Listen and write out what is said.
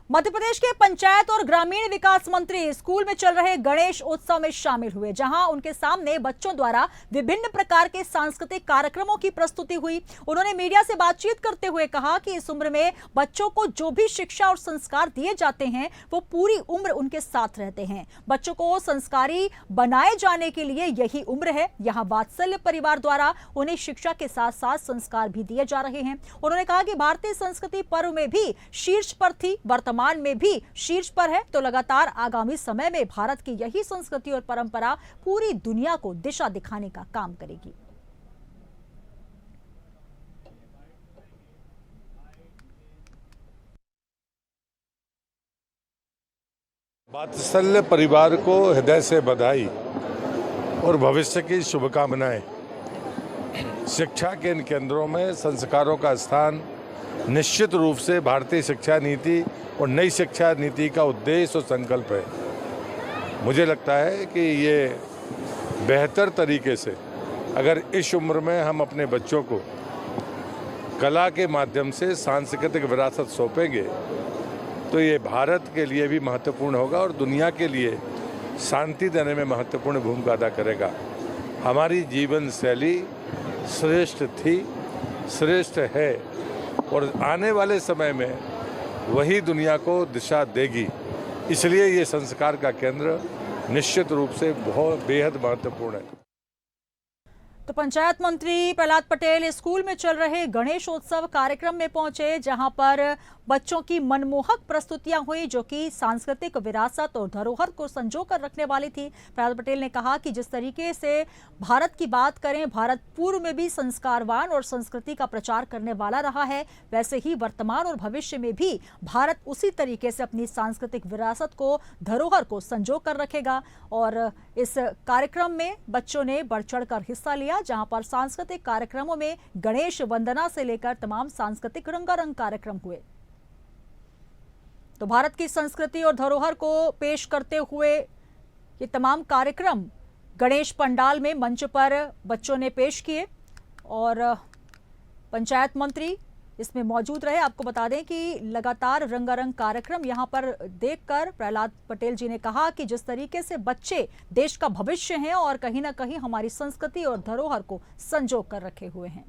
मध्य प्रदेश के पंचायत और ग्रामीण विकास मंत्री स्कूल में चल रहे गणेश उत्सव में शामिल हुए, जहां उनके सामने बच्चों द्वारा विभिन्न प्रकार के सांस्कृतिक कार्यक्रमों की प्रस्तुति हुई। उन्होंने मीडिया से बातचीत करते हुए कहा कि इस उम्र में बच्चों को जो भी शिक्षा और संस्कार दिए जाते हैं वो पूरी उम्र उनके साथ रहते हैं। बच्चों को संस्कारी बनाए जाने के लिए यही उम्र है। यहाँ वात्सल्य परिवार द्वारा उन्हें शिक्षा के साथ साथ संस्कार भी दिए जा रहे हैं। उन्होंने कहा कि भारतीय संस्कृति पर्व में भी शीर्ष पर थी, वर्तमान में भी शीर्ष पर है, तो लगातार आगामी समय में भारत की यही संस्कृति और परंपरा पूरी दुनिया को दिशा दिखाने का काम करेगी। वात्सल्य परिवार को हृदय से बधाई और भविष्य की शुभकामनाएं। शिक्षा के इन केंद्रों में संस्कारों का स्थान निश्चित रूप से भारतीय शिक्षा नीति और नई शिक्षा नीति का उद्देश्य और संकल्प है। मुझे लगता है कि ये बेहतर तरीके से अगर इस उम्र में हम अपने बच्चों को कला के माध्यम से सांस्कृतिक विरासत सौंपेंगे तो ये भारत के लिए भी महत्वपूर्ण होगा और दुनिया के लिए शांति देने में महत्वपूर्ण भूमिका अदा करेगा। हमारी जीवन शैली श्रेष्ठ थी, श्रेष्ठ है और आने वाले समय में वही दुनिया को दिशा देगी। इसलिए ये संस्कार का केंद्र निश्चित रूप से बहुत बेहद महत्वपूर्ण है। तो पंचायत मंत्री प्रहलाद पटेल स्कूल में चल रहे गणेशोत्सव कार्यक्रम में पहुंचे, जहां पर बच्चों की मनमोहक प्रस्तुतियां हुई जो कि सांस्कृतिक विरासत और धरोहर को संजोकर रखने वाली थी। प्रहलाद पटेल ने कहा कि जिस तरीके से भारत की बात करें, भारत पूर्व में भी संस्कारवान और संस्कृति का प्रचार करने वाला रहा है, वैसे ही वर्तमान और भविष्य में भी भारत उसी तरीके से अपनी सांस्कृतिक विरासत को, धरोहर को संजो कर रखेगा। और इस कार्यक्रम में बच्चों ने बढ़ चढ़कर हिस्सा लिया, जहां पर सांस्कृतिक कार्यक्रमों में गणेश वंदना से लेकर तमाम सांस्कृतिक रंगारंग कार्यक्रम हुए। तो भारत की संस्कृति और धरोहर को पेश करते हुए ये तमाम कार्यक्रम गणेश पंडाल में मंच पर बच्चों ने पेश किए और पंचायत मंत्री इसमें मौजूद रहे। आपको बता दें कि लगातार रंगारंग कार्यक्रम यहां पर देखकर प्रहलाद पटेल जी ने कहा कि जिस तरीके से बच्चे देश का भविष्य हैं और कहीं ना कहीं हमारी संस्कृति और धरोहर को संजो कर रखे हुए हैं।